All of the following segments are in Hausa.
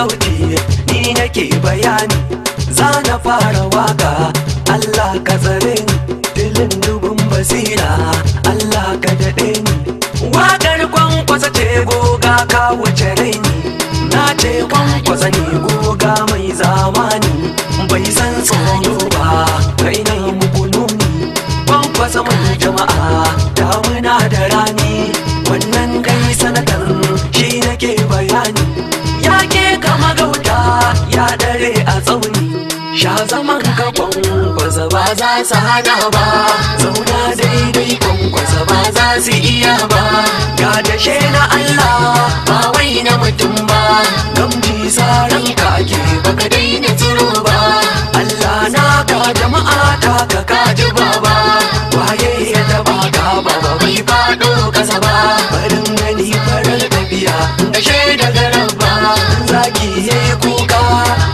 sauti ni nake bayani, za na fara waka. Allah ka tsare ni dilin dubun basira, Allah ka daɗe ni. Waƙar Kwankwasa ce goga ka wuce raini, na ce Kwankwasa ne goga mai zamani, bai san tsoro ba kai na yi muku nuni. Kwankwasa mai jama'a damuna da rani, wannan dai sanatan shi nake bayani. Ya ke kama gauta ya dare a tsauni, sha zaman ka Kwankwasa ba za su hana ba, zauna daidai Kwankwasa ba za su iya ba. Ga dashe na Allah ba wai na mutum ba, gamji saran kake baka daina tsiro ba. Allah na ka jama'a ta ka kaji baba, waye ya taba ka baba bai faɗo kasa ba. Barin gani farar tafiya dashe daga rabba, zaki yayi kuka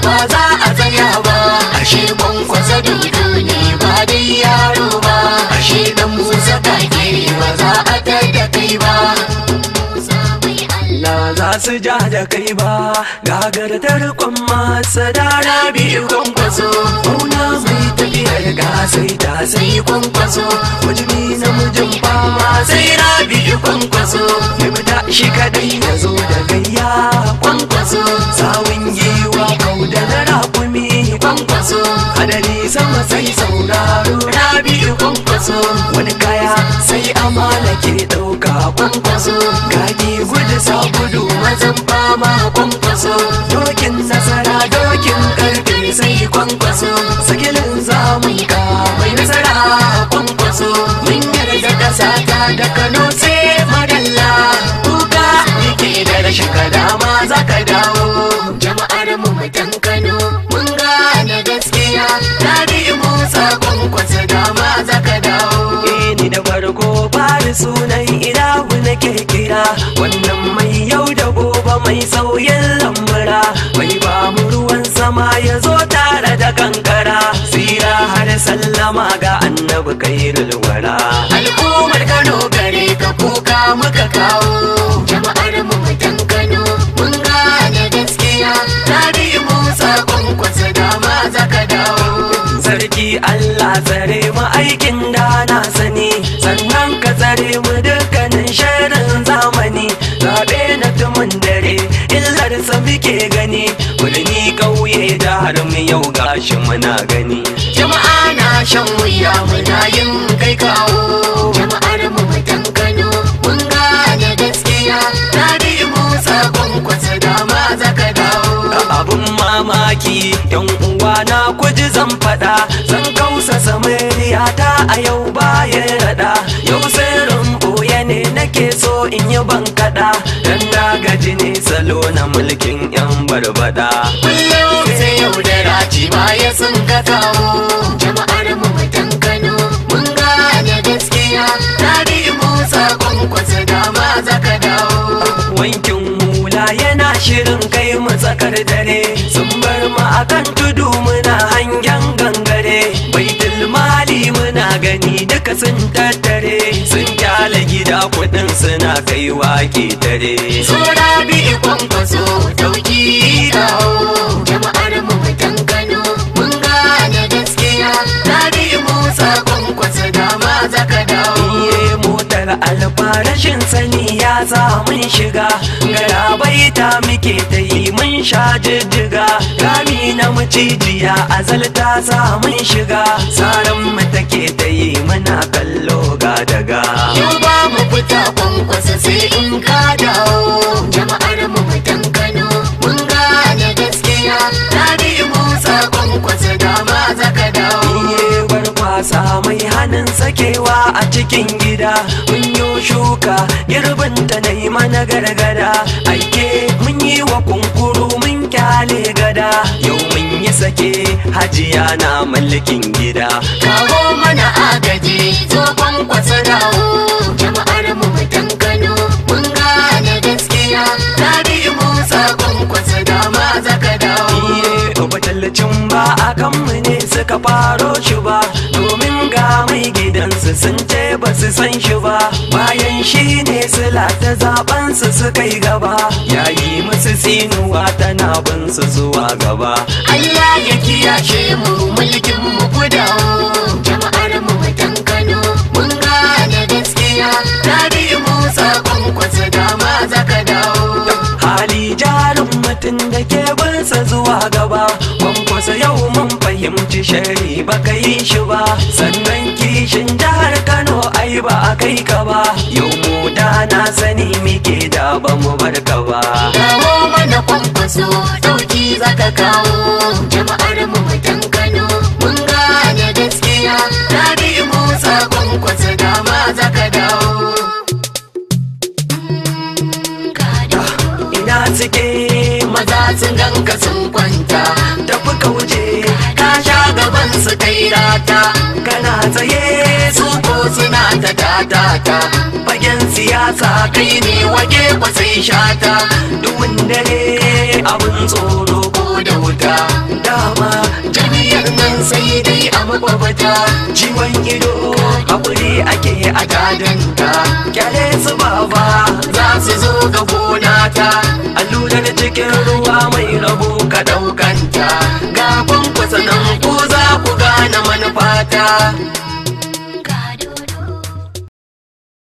ba za a tsaya ba. Ashe Kwankwasa dudu ne ba dai yaro ba, ashe dan Musa kake ba za a tada kai ba. Na za su ja da kai ba, gagar tarkon masa da Rabi'u Kwankwaso. Mauna mai tafiyar ga sai ta sai Kwankwaso, mujimi namijin fama sai Rabi'u Kwankwaso. Mai fita shi kadai ya zo da gayya Kwankwaso, sawun giwa kau da na rakumi Kwankwaso. Hadari sama sai sauraro Rabi'u Kwankwaso, wani kaya sai amana ke ɗauka Kwankwaso. Gagi gudu sa gudu mazan fama Kwankwaso, dokin nasara dokin karfe sai Kwankwaso. Sakilin zamun ka mai nasara Kwankwaso, mun yarda ƙasa ta da Kano sai madalla. Kuka yake da rashin kadama za ka dawo. Jama'ar mu mutan Kano mun gane gaskiya, Rabi'u Musa Kwankwaso dama za ka dawo. Ni da farko fari sunan ilahu nake kira, wannan mai yau da gobe mai sauyin lamura, mai ba mu ruwan sama ya zo tare da kankara. Sira har sallama ga annabi kairul wara. Al'ummar Kano gare ka kuka muka kawo, jama'ar mu mutan Kano mun gane gaskiya, Rabi'u Musa Kwankwaso dama za ka dawo. Sarki Allah tsare mu aikin da na sani, sannan ka tsare mu dukkanin shirin zamani. Zaɓe na tumun dare illarsa muke gani, birni ƙauye da har mu yau gashi muna gani. Jama'a na shan wuya muna yin kai kawo, jama'ar mu mutan Kano mun gane gaskiya, Rabi'u Musa Kwankwaso dama za ka dawo. Abun mamaki yan uwa na kuji zan faɗa, zan kausa samariya ta a yau bayan raɗa. Yau sirrin ɓoye ne nake so in yi ban kaɗa, dan na gaji ne salo na mulkin yan barbaɗa. Kullum sai yau da raci baya sun ka kawo, jama'ar mu mutan Kano mun gane gaskiya, Rabi'u Musa Kwankwaso dama za ka dawo. Wankin hula yana shirin kai mu tsakar dare, sun bar mu akan tudu muna hangen gangare. Baitul mali muna gani duka sun tattare, sun kyale gida kuɗin suna kai wake tare. So Rabi'u Kwankwaso dauki kawo, jama'ar mu mutan Kano mun gane gaskiya, Rabi'u Musa Kwankwaso dama za ka dawo. Motar alfarashin sani ya sa mun shiga, garabaita muke ta yi mun sha jijjiga. Rami na macijiya azalta sa mun shiga, saran mu take ta yi muna kallo ga daga. Yau ba mu fita Kwankwaso sai in ka dawo, jama'ar mu mutan Kano mun gane gaskiya, Rabi'u Musa Kwankwaso dama za ka dawo. Kwarkwasa mai hannun sakewa a cikin gida, mun yi shuka girbinta na yi mana gargada. Aike mun yi wa kunkuru mun kyale gada, yau mun yi sake hajiya na mulkin gida. Kawo mana agaji zo Kwankwaso dawo, jama'ar mu mutan Kano mun gane gaskiya, Rabi'u Musa Kwankwaso dama za ka dawo. Batallacin ba a kanmu ne suka faro shi ba, domin ga mai gidansu sun ce ba su san shi ba. Bayan shine sila ta zaben su suka yi gaba, yayi musu tsinuwa tana bin su zuwa gaba. Allah ya kiyashe mu mulkin mu gudawo, jama'ar mu mutan Kano mun gane gaskiya, Rabi Musa Kwankwaso dama zaka dawo. Hali jarin mutum da ke binsa zuwa gaba, Kwankwaso yau mun fahimci shari baka yi shi ba, sannan kishin jihar Kano ai ba a kai ka ba, yau mu da na sani muke da ba mu barka ba. Kawo mana Kwankwaso dauki zaka kawo, jama'ar mu mutan Kano mun gane gaskiya, Rabi Musa Kwankwaso dama zaka dawo. Ina suke Maza sun ganka sun kwanta, tafi ka wuce ka sha gaban su kai rata, kana tsaye su ko suna ta tatata, fagen siyasa kai ne wage kwasai shata, duhun dare abin tsoro ko da wuta, dama jami'ar nan sai dai a makwabata, ciwon ido haƙuri ake a dadanta, kyale su baba za su zo ga gona ta, allurar cikin ruwa mai rabo ka ɗaukanta, ga Kwankwaso nan ko za ku gane manufata.